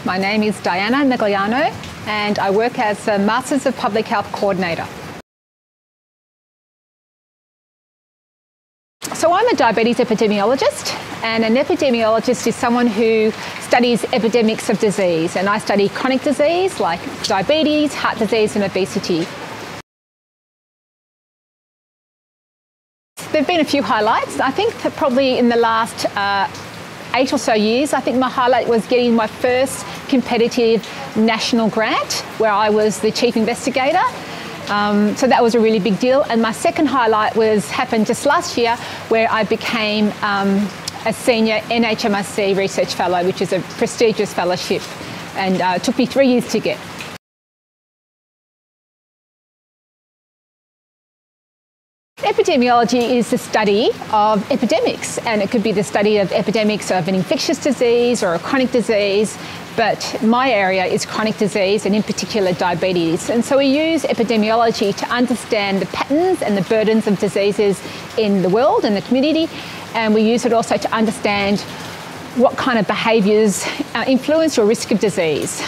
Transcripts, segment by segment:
My name is Dianna Magliano and I work as a Masters of Public Health Coordinator. So I'm a diabetes epidemiologist, and an epidemiologist is someone who studies epidemics of disease, and I study chronic disease like diabetes, heart disease and obesity. There have been a few highlights. I think that probably in the last 8 or so years, I think my highlight was getting my first competitive national grant where I was the chief investigator. So that was a really big deal. And my second highlight happened just last year where I became a senior NHMRC research fellow, which is a prestigious fellowship, and it took me 3 years to get. Epidemiology is the study of epidemics, and it could be the study of epidemics of an infectious disease or a chronic disease, but my area is chronic disease and in particular diabetes. And so we use epidemiology to understand the patterns and the burdens of diseases in the world and the community, and we use it also to understand what kind of behaviours influence your risk of disease.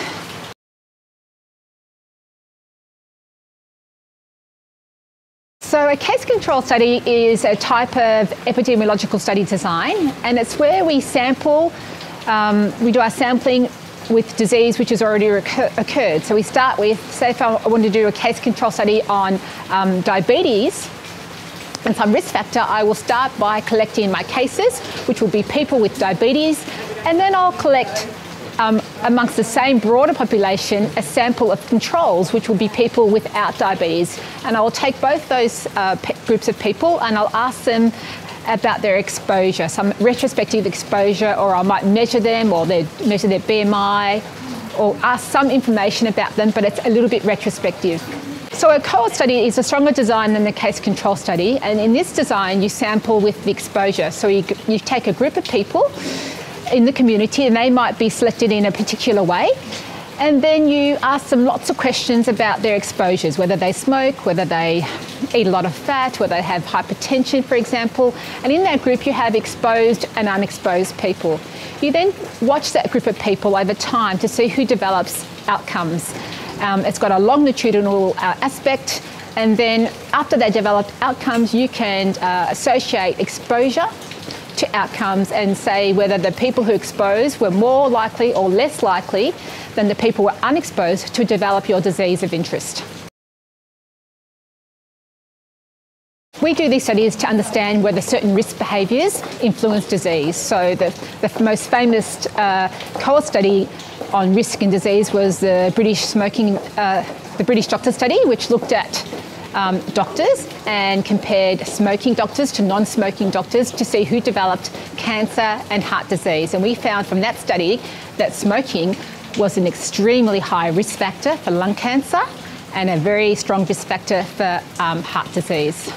So a case control study is a type of epidemiological study design, and it's where we sample, we do our sampling with disease which has already occurred. So we start with, say if I want to do a case control study on diabetes and some risk factor, I will start by collecting my cases, which will be people with diabetes, and then I'll collect amongst the same broader population a sample of controls, which will be people without diabetes. And I will take both those groups of people and I'll ask them about their exposure, some retrospective exposure, or I might measure them, or measure their BMI, or ask some information about them, but it's a little bit retrospective. So a cohort study is a stronger design than the case control study, and in this design you sample with the exposure. So you take a group of people in the community, and they might be selected in a particular way, and then you ask them lots of questions about their exposures, whether they smoke, whether they eat a lot of fat, whether they have hypertension, for example. And in that group you have exposed and unexposed people. You then watch that group of people over time to see who develops outcomes. It's got a longitudinal aspect, and then after they developed outcomes you can associate exposure to outcomes and say whether the people who exposed were more likely or less likely than the people who were unexposed to develop your disease of interest. We do these studies to understand whether certain risk behaviours influence disease. So the most famous cohort study on risk and disease was the British doctor study, which looked at doctors and compared smoking doctors to non-smoking doctors to see who developed cancer and heart disease. And we found from that study that smoking was an extremely high risk factor for lung cancer and a very strong risk factor for heart disease.